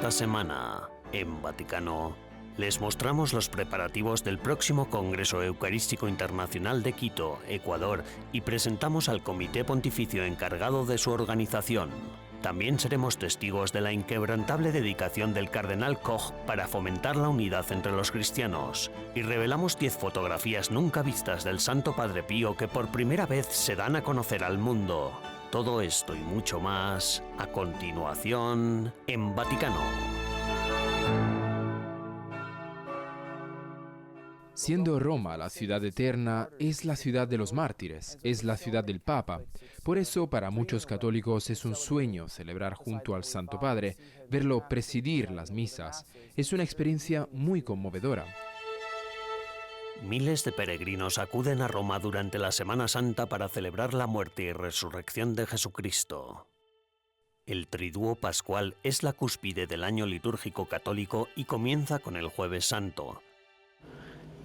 Esta semana, en Vaticano, les mostramos los preparativos del próximo Congreso Eucarístico Internacional de Quito, Ecuador, y presentamos al Comité Pontificio encargado de su organización. También seremos testigos de la inquebrantable dedicación del Cardenal Koch para fomentar la unidad entre los cristianos. Y revelamos 10 fotografías nunca vistas del Santo Padre Pío que por primera vez se dan a conocer al mundo. Todo esto y mucho más, a continuación, en Vaticano. Siendo Roma la ciudad eterna, es la ciudad de los mártires, es la ciudad del Papa. Por eso, para muchos católicos es un sueño celebrar junto al Santo Padre, verlo presidir las misas. Es una experiencia muy conmovedora. Miles de peregrinos acuden a Roma durante la Semana Santa para celebrar la muerte y resurrección de Jesucristo. El Triduo Pascual es la cúspide del año litúrgico católico y comienza con el Jueves Santo.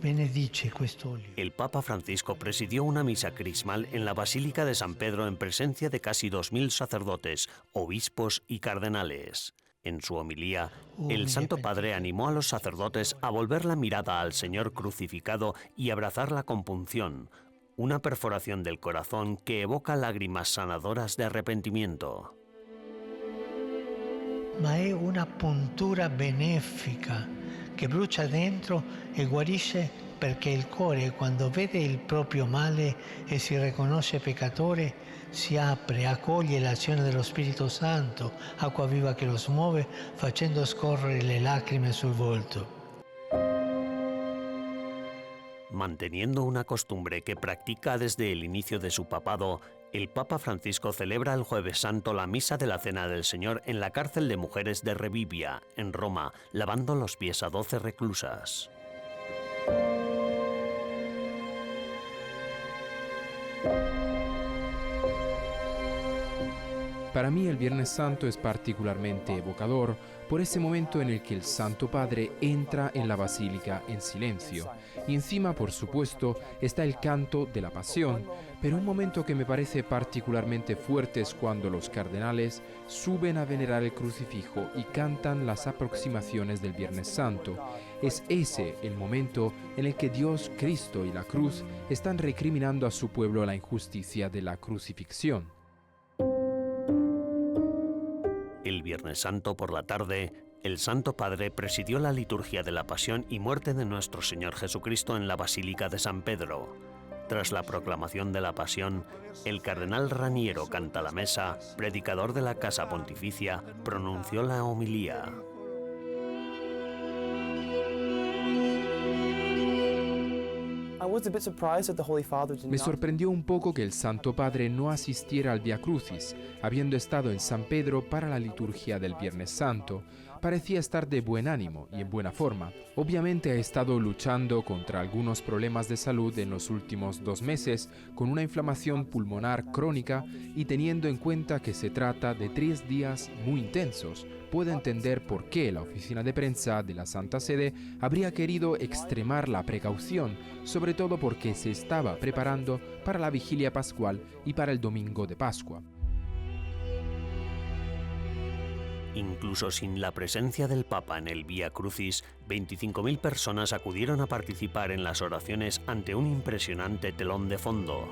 El Papa Francisco presidió una misa crismal en la Basílica de San Pedro en presencia de casi 2000 sacerdotes, obispos y cardenales. En su homilía, el Santo Padre animó a los sacerdotes a volver la mirada al Señor crucificado y abrazar la compunción, una perforación del corazón que evoca lágrimas sanadoras de arrepentimiento. Ma è una puntura benefica che brucia dentro e guarisce perché il cuore, quando vede il proprio male e si riconosce peccatore, si apre, accoglie l'azione dello Spirito Santo, acqua viva che lo smuove, facendo scorrere le lacrime sul volto. Manteniendo una costumbre que practica desde el inicio de su papado, el Papa Francisco celebra el Jueves Santo la Misa de la Cena del Señor en la cárcel de mujeres de Revivia, en Roma, lavando los pies a 12 reclusas. Para mí el Viernes Santo es particularmente evocador por ese momento en el que el Santo Padre entra en la Basílica en silencio. Y encima, por supuesto, está el canto de la Pasión, pero un momento que me parece particularmente fuerte es cuando los cardenales suben a venerar el crucifijo y cantan las aproximaciones del Viernes Santo. Es ese el momento en el que Dios, Cristo y la cruz están recriminando a su pueblo la injusticia de la crucifixión. El Viernes Santo por la tarde, el Santo Padre presidió la liturgia de la Pasión y Muerte de nuestro Señor Jesucristo en la Basílica de San Pedro. Tras la proclamación de la Pasión, el cardenal Raniero Cantalamessa, predicador de la Casa Pontificia, pronunció la homilía. Me sorprendió un poco que el Santo Padre no asistiera al Via Crucis, habiendo estado en San Pedro para la liturgia del Viernes Santo. Parecía estar de buen ánimo y en buena forma. Obviamente ha estado luchando contra algunos problemas de salud en los últimos 2 meses, con una inflamación pulmonar crónica y teniendo en cuenta que se trata de 3 días muy intensos. Puedo entender por qué la oficina de prensa de la Santa Sede habría querido extremar la precaución, sobre todo porque se estaba preparando para la vigilia pascual y para el domingo de Pascua. Incluso sin la presencia del Papa en el Vía Crucis, 25.000 personas acudieron a participar en las oraciones ante un impresionante telón de fondo.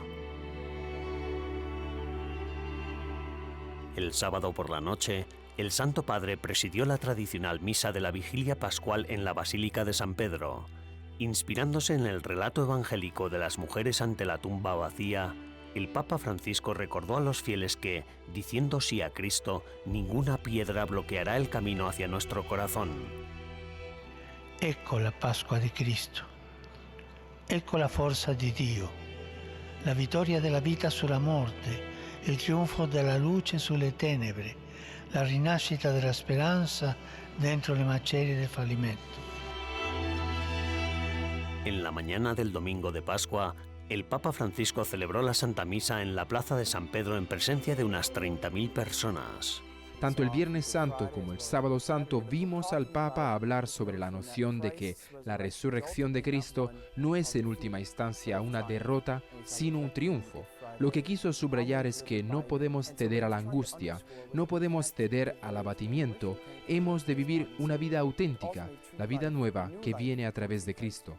El sábado por la noche, el Santo Padre presidió la tradicional misa de la Vigilia Pascual en la Basílica de San Pedro. Inspirándose en el relato evangélico de las mujeres ante la tumba vacía, el Papa Francisco recordó a los fieles que, diciendo sí a Cristo, ninguna piedra bloqueará el camino hacia nuestro corazón. Ecco la Pasqua di Cristo. Ecco la forza di Dio. La vittoria della vita sulla morte, il trionfo della luce sulle tenebre, la rinascita della speranza dentro le macerie del fallimento. En la mañana del domingo de Pascua, el Papa Francisco celebró la Santa Misa en la Plaza de San Pedro en presencia de unas 30.000 personas. Tanto el Viernes Santo como el Sábado Santo vimos al Papa hablar sobre la noción de que la resurrección de Cristo no es en última instancia una derrota, sino un triunfo. Lo que quiso subrayar es que no podemos ceder a la angustia, no podemos ceder al abatimiento, hemos de vivir una vida auténtica, la vida nueva que viene a través de Cristo.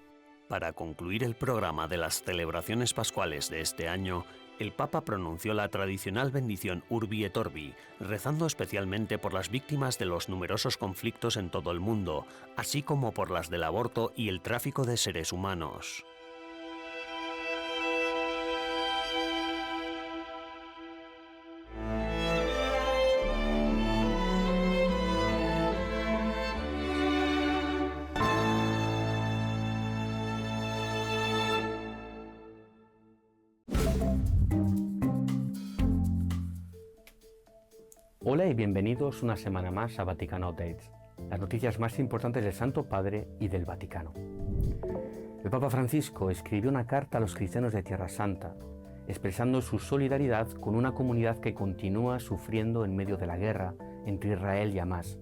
Para concluir el programa de las celebraciones pascuales de este año, el Papa pronunció la tradicional bendición Urbi et Orbi, rezando especialmente por las víctimas de los numerosos conflictos en todo el mundo, así como por las del aborto y el tráfico de seres humanos. Hola y bienvenidos una semana más a Vaticano Updates, las noticias más importantes del Santo Padre y del Vaticano. El Papa Francisco escribió una carta a los cristianos de Tierra Santa, expresando su solidaridad con una comunidad que continúa sufriendo en medio de la guerra entre Israel y Hamás.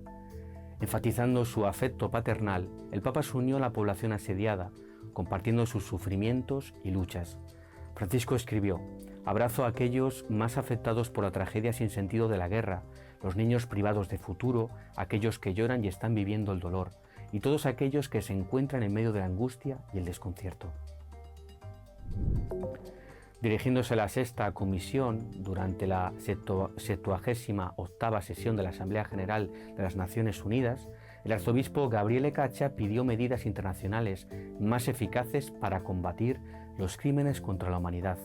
Enfatizando su afecto paternal, el Papa se unió a la población asediada, compartiendo sus sufrimientos y luchas. Francisco escribió: abrazo a aquellos más afectados por la tragedia sin sentido de la guerra, los niños privados de futuro, aquellos que lloran y están viviendo el dolor, y todos aquellos que se encuentran en medio de la angustia y el desconcierto. Dirigiéndose a la sexta comisión durante la 78ª sesión de la Asamblea General de las Naciones Unidas, el arzobispo Gabriele Caccia pidió medidas internacionales más eficaces para combatir los crímenes contra la humanidad,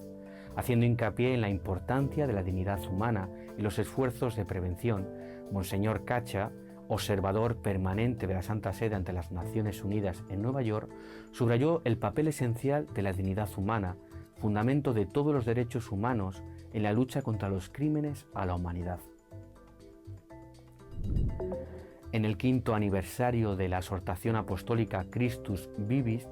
haciendo hincapié en la importancia de la dignidad humana y los esfuerzos de prevención. Monseñor Caccia, observador permanente de la Santa Sede ante las Naciones Unidas en Nueva York, subrayó el papel esencial de la dignidad humana, fundamento de todos los derechos humanos en la lucha contra los crímenes a la humanidad. En el 5º aniversario de la exhortación apostólica Christus Vivit,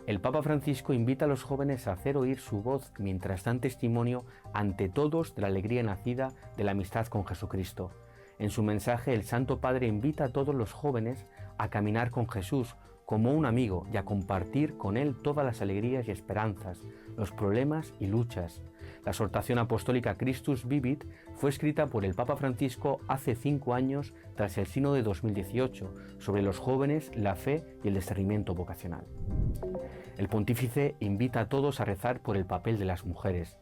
el Papa Francisco invita a los jóvenes a hacer oír su voz mientras dan testimonio ante todos de la alegría nacida de la amistad con Jesucristo. En su mensaje, el Santo Padre invita a todos los jóvenes a caminar con Jesús como un amigo y a compartir con él todas las alegrías y esperanzas, los problemas y luchas. La exhortación apostólica Christus Vivit fue escrita por el Papa Francisco hace 5 años tras el Sínodo de 2018 sobre los jóvenes, la fe y el discernimiento vocacional. El pontífice invita a todos a rezar por el papel de las mujeres.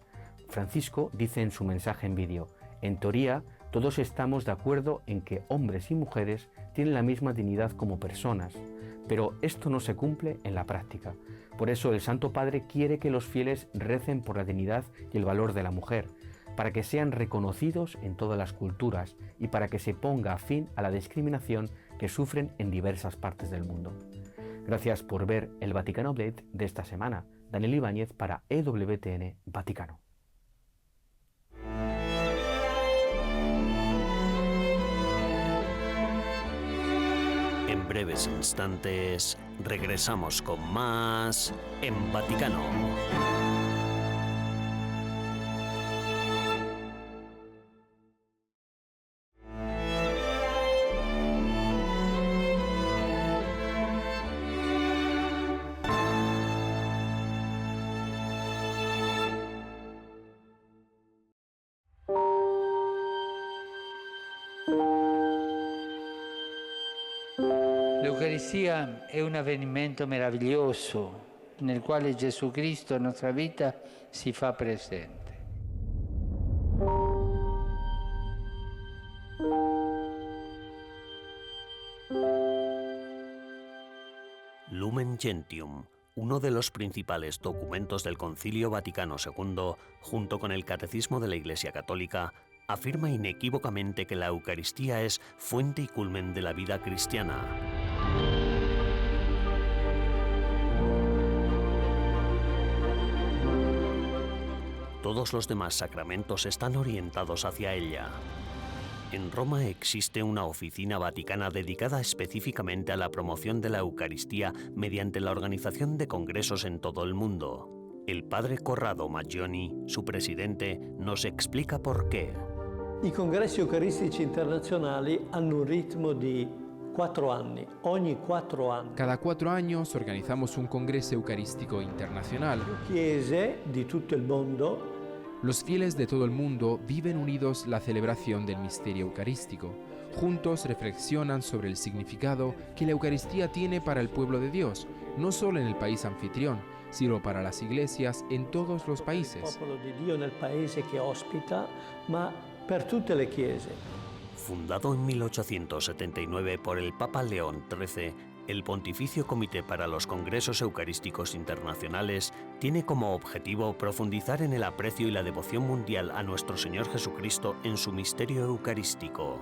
Francisco dice en su mensaje en vídeo: en teoría, todos estamos de acuerdo en que hombres y mujeres tienen la misma dignidad como personas, pero esto no se cumple en la práctica. Por eso el Santo Padre quiere que los fieles recen por la dignidad y el valor de la mujer, para que sean reconocidos en todas las culturas y para que se ponga fin a la discriminación que sufren en diversas partes del mundo. Gracias por ver el Vaticano Update de esta semana. Daniel Ibáñez para EWTN Vaticano. En breves instantes regresamos con más en Vaticano. L'Eucaristia è un avvenimento meraviglioso nel quale Gesù Cristo, nostra vita, si fa presente. Lumen Gentium, uno de los principales documentos del Concilio Vaticano II, junto con el Catecismo de la Iglesia Católica, afirma inequívocamente que la Eucaristía es fuente y culmen de la vida cristiana. Todos los demás sacramentos están orientados hacia ella. En Roma existe una oficina vaticana dedicada específicamente a la promoción de la Eucaristía mediante la organización de congresos en todo el mundo. El padre Corrado Maggioni, su presidente, nos explica por qué. I congressi eucaristici internazionali hanno un ritmo di 4 anni, ogni 4 anni. Cada 4 años organizamos un congreso eucarístico internacional. Chiese di tutto il mondo Los fieles de todo el mundo viven unidos la celebración del misterio eucarístico. Juntos reflexionan sobre el significado que la Eucaristía tiene para el pueblo de Dios, no solo en el país anfitrión, sino para las iglesias en todos los países. Il popolo di Dio nel paese che ospita, ma per tutte le chiese. Fundado en 1879 por el Papa León XIII, el Pontificio Comité para los Congresos Eucarísticos Internacionales tiene como objetivo profundizar en el aprecio y la devoción mundial a nuestro Señor Jesucristo en su misterio eucarístico.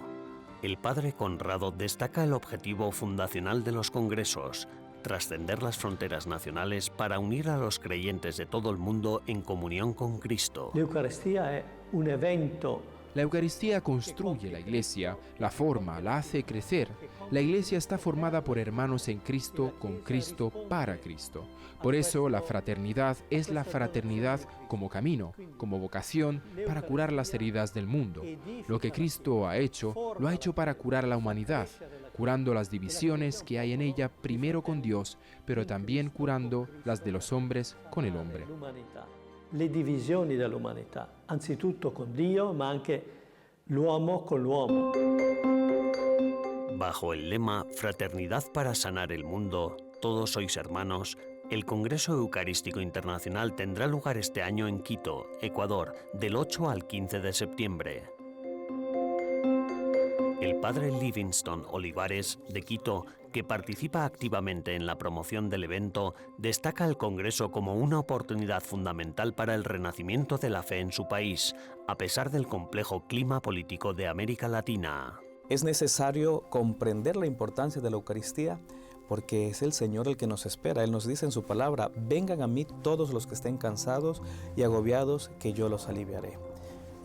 El Padre Conrado destaca el objetivo fundacional de los congresos: trascender las fronteras nacionales para unir a los creyentes de todo el mundo en comunión con Cristo. L'Eucaristia è un evento. La Eucaristía construye la Iglesia, la forma, la hace crecer. La Iglesia está formada por hermanos en Cristo, con Cristo, para Cristo. Por eso la fraternidad es la fraternidad como camino, como vocación para curar las heridas del mundo. Lo que Cristo ha hecho, lo ha hecho para curar la humanidad, curando las divisiones que hay en ella primero con Dios, pero también curando las de los hombres con el hombre. Le divisioni dell'umanità, anzitutto con Dio, ma anche l'uomo con l'uomo. Bajo el lema Fraternidad para sanar el mundo, todos sois hermanos, el Congreso Eucarístico Internacional tendrá lugar este año en Quito, Ecuador, del 8 al 15 de septiembre. El padre Livingston Olivares, de Quito, que participa activamente en la promoción del evento, destaca el Congreso como una oportunidad fundamental para el renacimiento de la fe en su país, a pesar del complejo clima político de América Latina. Es necesario comprender la importancia de la Eucaristía porque es el Señor el que nos espera. Él nos dice en su palabra: vengan a mí todos los que estén cansados y agobiados, que yo los aliviaré.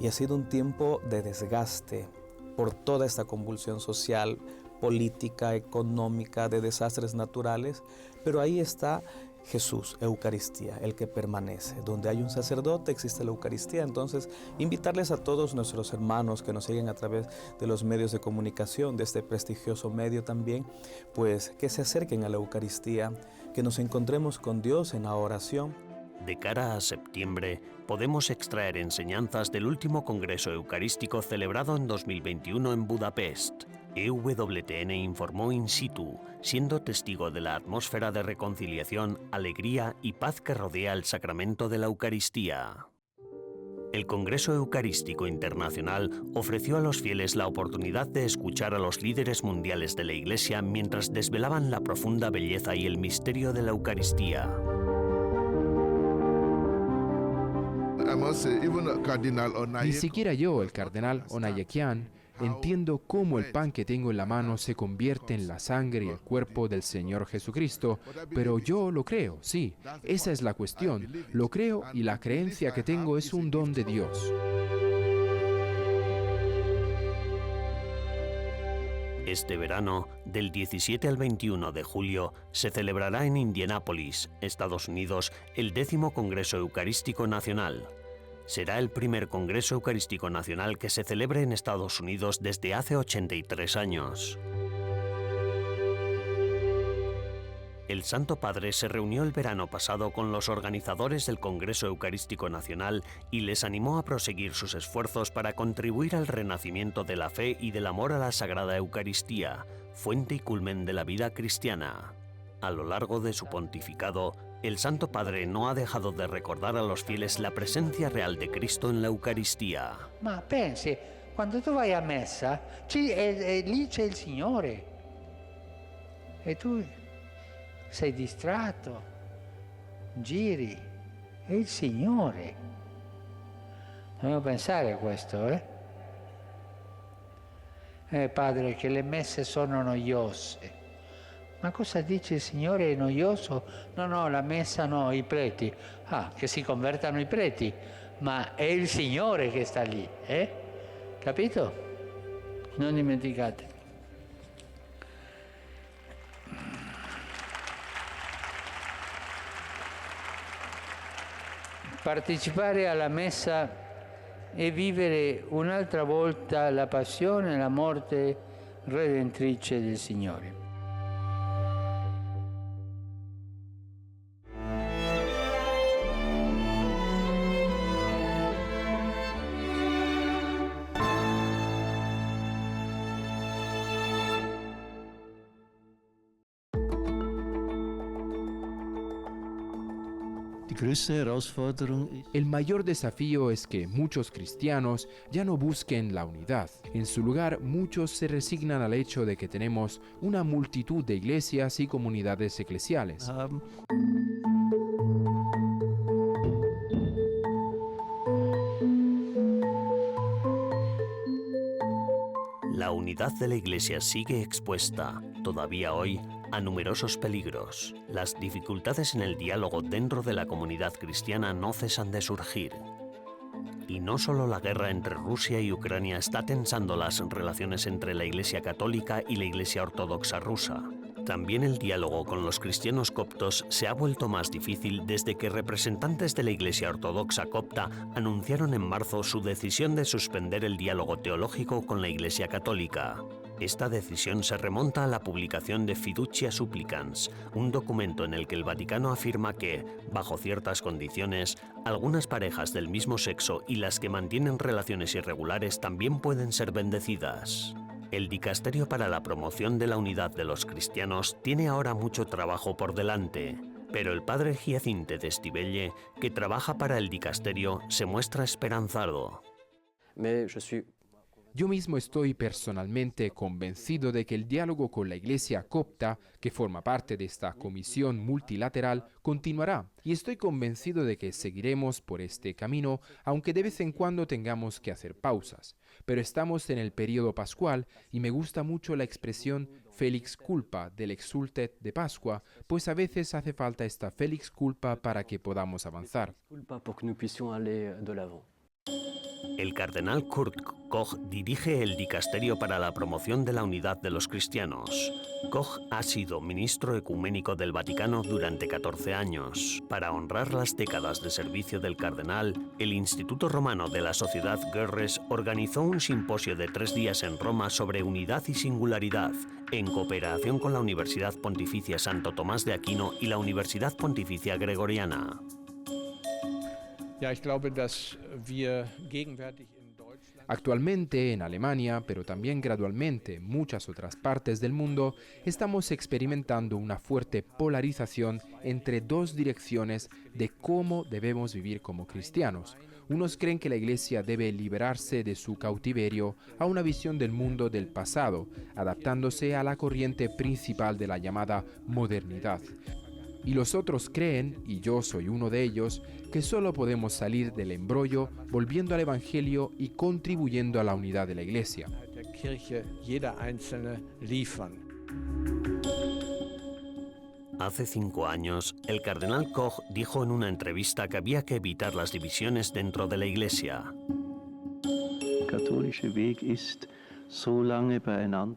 Y ha sido un tiempo de desgaste por toda esta convulsión social, política, económica, de desastres naturales, pero ahí está Jesús, Eucaristía, el que permanece. Donde hay un sacerdote existe la Eucaristía. Entonces, invitarles a todos nuestros hermanos que nos siguen a través de los medios de comunicación, de este prestigioso medio también, pues que se acerquen a la Eucaristía, que nos encontremos con Dios en la oración. De cara a septiembre, podemos extraer enseñanzas del último Congreso Eucarístico celebrado en 2021 en Budapest. EWTN informó in situ, siendo testigo de la atmósfera de reconciliación, alegría y paz que rodea el sacramento de la Eucaristía. El Congreso Eucarístico Internacional ofreció a los fieles la oportunidad de escuchar a los líderes mundiales de la Iglesia mientras desvelaban la profunda belleza y el misterio de la Eucaristía. Ni siquiera yo, el cardenal Onayekian, entiendo cómo el pan que tengo en la mano se convierte en la sangre y el cuerpo del Señor Jesucristo, pero yo lo creo, sí, esa es la cuestión, lo creo y la creencia que tengo es un don de Dios. Este verano, del 17 al 21 de julio, se celebrará en Indianápolis, Estados Unidos, el 10º Congreso Eucarístico Nacional. Será el primer Congreso Eucarístico Nacional que se celebre en Estados Unidos desde hace 83 años. El Santo Padre se reunió el verano pasado con los organizadores del Congreso Eucarístico Nacional y les animó a proseguir sus esfuerzos para contribuir al renacimiento de la fe y del amor a la Sagrada Eucaristía, fuente y culmen de la vida cristiana. A lo largo de su pontificado, el Santo Padre no ha dejado de recordar a los fieles la presencia real de Cristo en la Eucaristía. Ma pensi, quando tu vai a messa, lì c'è il Signore. E tu sei distratto, giri, è il Signore. Dobbiamo pensare a questo, Padre, che le messe sono noiose. Ma cosa dice il Signore? È noioso? No, la messa no, i preti. Che si convertano i preti, ma è il Signore che sta lì, Capito? Non dimenticate. Partecipare alla messa e vivere un'altra volta la passione e la morte redentrice del Signore. El mayor desafío es que muchos cristianos ya no busquen la unidad. En su lugar, muchos se resignan al hecho de que tenemos una multitud de iglesias y comunidades eclesiales. La unidad de la Iglesia sigue expuesta, todavía hoy, a numerosos peligros. Las dificultades en el diálogo dentro de la comunidad cristiana no cesan de surgir. Y no solo la guerra entre Rusia y Ucrania está tensando las relaciones entre la Iglesia católica y la Iglesia ortodoxa rusa. También el diálogo con los cristianos coptos se ha vuelto más difícil desde que representantes de la Iglesia ortodoxa copta anunciaron en marzo su decisión de suspender el diálogo teológico con la Iglesia católica. Esta decisión se remonta a la publicación de Fiducia Supplicans, un documento en el que el Vaticano afirma que, bajo ciertas condiciones, algunas parejas del mismo sexo y las que mantienen relaciones irregulares también pueden ser bendecidas. El Dicasterio para la Promoción de la Unidad de los Cristianos tiene ahora mucho trabajo por delante, pero el padre Giacinte de Stivelle, que trabaja para el Dicasterio, se muestra esperanzado. Yo mismo estoy personalmente convencido de que el diálogo con la Iglesia copta, que forma parte de esta comisión multilateral, continuará. Y estoy convencido de que seguiremos por este camino, aunque de vez en cuando tengamos que hacer pausas. Pero estamos en el periodo pascual y me gusta mucho la expresión Felix culpa del Exsultet de Pascua, pues a veces hace falta esta Felix culpa para que podamos avanzar. El cardenal Kurt Koch dirige el Dicasterio para la Promoción de la Unidad de los Cristianos. Koch ha sido ministro ecuménico del Vaticano durante 14 años. Para honrar las décadas de servicio del cardenal, el Instituto Romano de la Sociedad Goerres organizó un simposio de 3 días en Roma sobre unidad y singularidad, en cooperación con la Universidad Pontificia Santo Tomás de Aquino y la Universidad Pontificia Gregoriana. Actualmente en Alemania, pero también gradualmente en muchas otras partes del mundo, estamos experimentando una fuerte polarización entre dos direcciones de cómo debemos vivir como cristianos. Unos creen que la Iglesia debe liberarse de su cautiverio a una visión del mundo del pasado, adaptándose a la corriente principal de la llamada modernidad. Y los otros creen, y yo soy uno de ellos, que solo podemos salir del embrollo volviendo al Evangelio y contribuyendo a la unidad de la Iglesia. Hace 5 años, el cardenal Koch dijo en una entrevista que había que evitar las divisiones dentro de la Iglesia.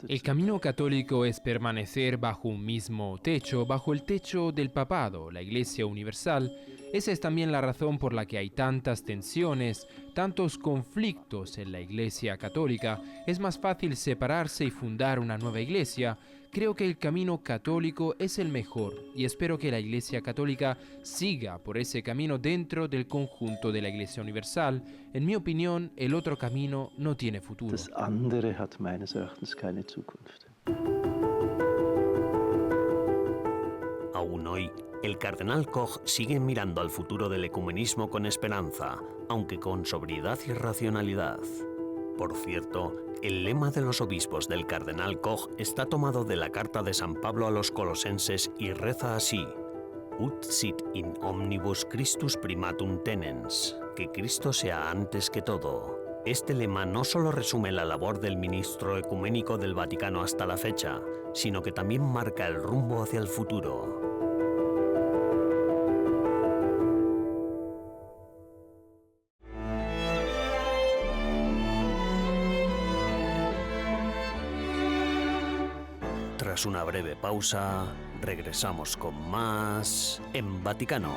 El camino católico es permanecer bajo un mismo techo, bajo el techo del papado, la Iglesia Universal. Esa es también la razón por la que hay tantas tensiones, tantos conflictos en la Iglesia católica. Es más fácil separarse y fundar una nueva iglesia. Creo que el camino católico es el mejor y espero que la Iglesia católica siga por ese camino dentro del conjunto de la Iglesia Universal. En mi opinión, el otro camino no tiene futuro. Das andere hat meines Erachtens keine Zukunft. Aún hoy, el cardenal Koch sigue mirando al futuro del ecumenismo con esperanza, aunque con sobriedad y racionalidad. Por cierto, el lema de los obispos del cardenal Koch está tomado de la carta de San Pablo a los colosenses y reza así: Ut sit in omnibus Christus primatum tenens, que Cristo sea antes que todo. Este lema no solo resume la labor del ministro ecuménico del Vaticano hasta la fecha, sino que también marca el rumbo hacia el futuro. Tras una breve pausa, regresamos con más en Vaticano.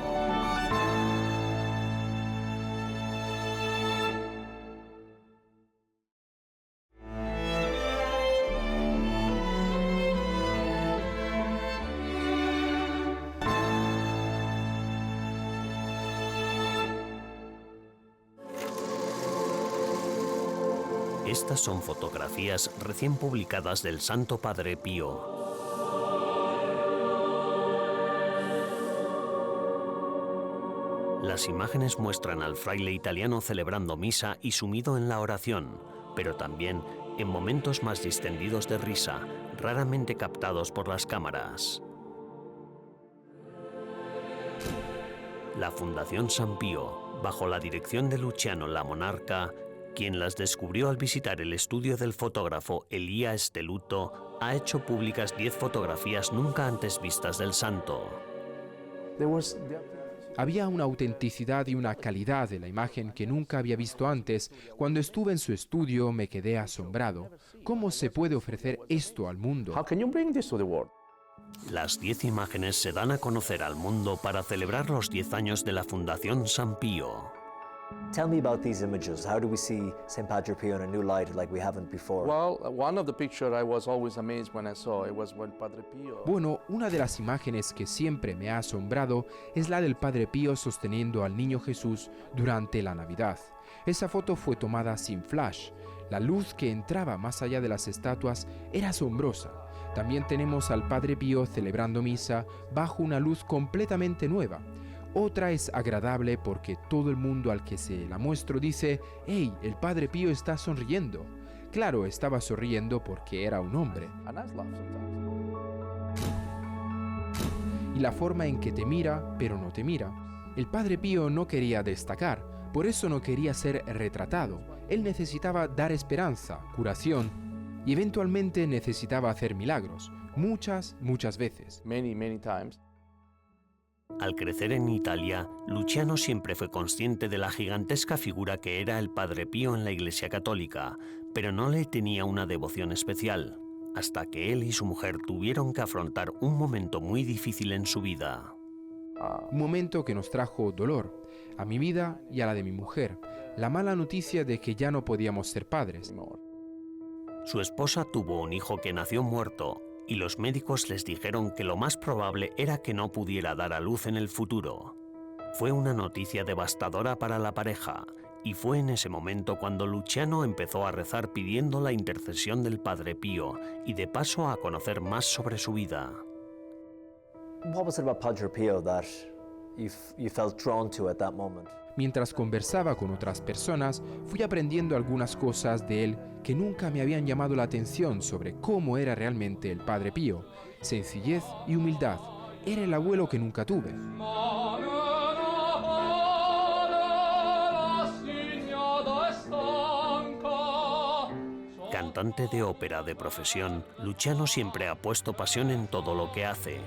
Estas son fotografías recién publicadas del Santo Padre Pío. Las imágenes muestran al fraile italiano celebrando misa y sumido en la oración, pero también en momentos más distendidos de risa, raramente captados por las cámaras. La Fundación San Pío, bajo la dirección de Luciano La Monarca, quien las descubrió al visitar el estudio del fotógrafo Elia Esteluto, ha hecho públicas 10 fotografías nunca antes vistas del santo. Había una autenticidad y una calidad de la imagen que nunca había visto antes. Cuando estuve en su estudio me quedé asombrado. ¿Cómo se puede ofrecer esto al mundo? Las 10 imágenes se dan a conocer al mundo para celebrar los 10 años de la Fundación San Pío. Tell me about these images. How do we see St. Padre Pio in a new light like we haven't before? Well, one of the pictures I was always amazed when I saw it was when Padre Pio. Bueno, una de las imágenes que siempre me ha asombrado es la del Padre Pío sosteniendo al Niño Jesús durante la Navidad. Esa foto fue tomada sin flash. La luz que entraba más allá de las estatuas era asombrosa. También tenemos al Padre Pío celebrando misa bajo una luz completamente nueva. Otra es agradable porque todo el mundo al que se la muestro dice: «¡Hey, el Padre Pío está sonriendo!». Claro, estaba sonriendo porque era un hombre. Y la forma en que te mira, pero no te mira. El Padre Pío no quería destacar, por eso no quería ser retratado. Él necesitaba dar esperanza, curación, y eventualmente necesitaba hacer milagros, muchas veces. Many times. Al crecer en Italia, Luciano siempre fue consciente de la gigantesca figura que era el Padre Pío en la Iglesia Católica, pero no le tenía una devoción especial, hasta que él y su mujer tuvieron que afrontar un momento muy difícil en su vida. Un momento que nos trajo dolor, a mi vida y a la de mi mujer, la mala noticia de que ya no podíamos ser padres. Su esposa tuvo un hijo que nació muerto, y los médicos les dijeron que lo más probable era que no pudiera dar a luz en el futuro. Fue una noticia devastadora para la pareja, y fue en ese momento cuando Luciano empezó a rezar pidiendo la intercesión del Padre Pío y de paso a conocer más sobre su vida. What was it about Padre Pio that you felt drawn to at that moment? Mientras conversaba con otras personas, fui aprendiendo algunas cosas de él que nunca me habían llamado la atención sobre cómo era realmente el Padre Pío. Sencillez y humildad. Era el abuelo que nunca tuve. Cantante de ópera de profesión, Luciano siempre ha puesto pasión en todo lo que hace.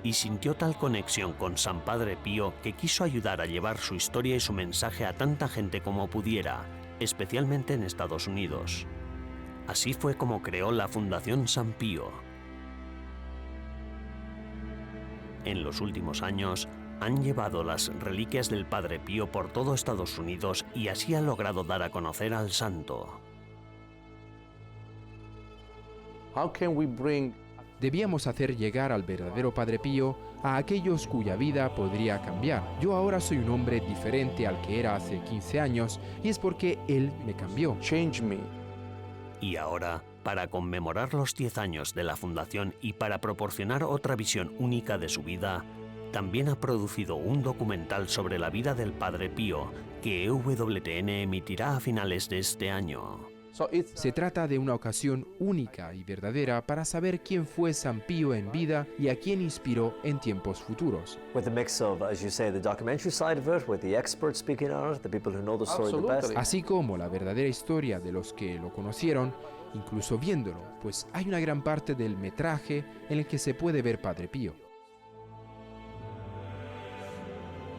Y sintió tal conexión con San Padre Pío que quiso ayudar a llevar su historia y su mensaje a tanta gente como pudiera, especialmente en Estados Unidos. Así fue como creó la Fundación San Pío. En los últimos años, han llevado las reliquias del Padre Pío por todo Estados Unidos y así han logrado dar a conocer al santo. How can we bring Debíamos hacer llegar al verdadero Padre Pío a aquellos cuya vida podría cambiar. Yo ahora soy un hombre diferente al que era hace 15 años y es porque él me cambió. change me? Y ahora, para conmemorar los 10 años de la Fundación y para proporcionar otra visión única de su vida, también ha producido un documental sobre la vida del Padre Pío que EWTN emitirá a finales de este año. Se trata de una ocasión única y verdadera para saber quién fue San Pío en vida y a quién inspiró en tiempos futuros. With a mix of, as you say, the documentary side of it, with the experts speaking on it, the people who know the story the best. Así como la verdadera historia de los que lo conocieron, incluso viéndolo, pues hay una gran parte del metraje en el que se puede ver Padre Pío.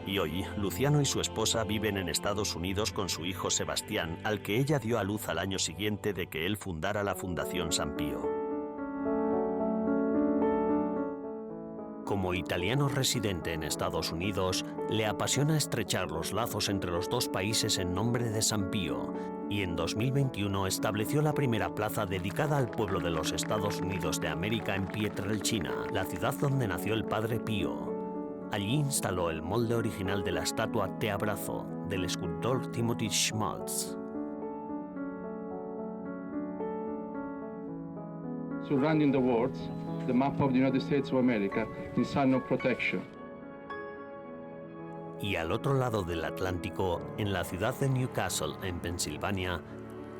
Y hoy, Luciano y su esposa viven en Estados Unidos con su hijo Sebastián, al que ella dio a luz al año siguiente de que él fundara la Fundación San Pío. Como italiano residente en Estados Unidos, le apasiona estrechar los lazos entre los dos países en nombre de San Pío, y en 2021 estableció la primera plaza dedicada al pueblo de los Estados Unidos de América en Pietrelcina, la ciudad donde nació el Padre Pío. Allí instaló el molde original de la estatua Te Abrazo, del escultor Timothy Schmaltz. Surrounding the words, the map of the United States of America in sign of protection. Y al otro lado del Atlántico, en la ciudad de Newcastle, en Pensilvania,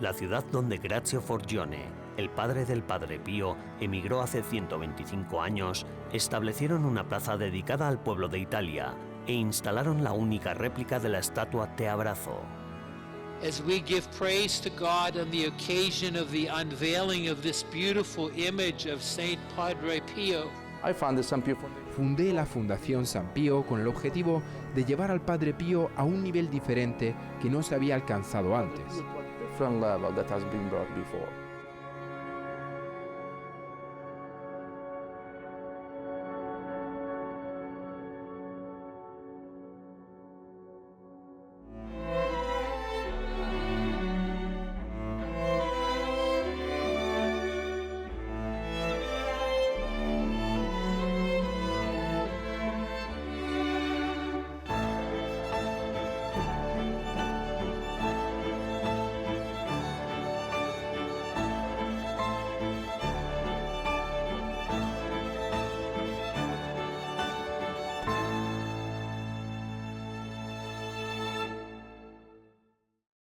la ciudad donde Grazio Forgione, el padre del Padre Pío, emigró hace 125 años, establecieron una plaza dedicada al pueblo de Italia e instalaron la única réplica de la estatua Te Abrazo. As we give praise to God on the occasion of the unveiling of this beautiful image of Saint Padre Pio, fundé la Fundación San Pío con el objetivo de llevar al Padre Pío a un nivel diferente que no se había alcanzado antes.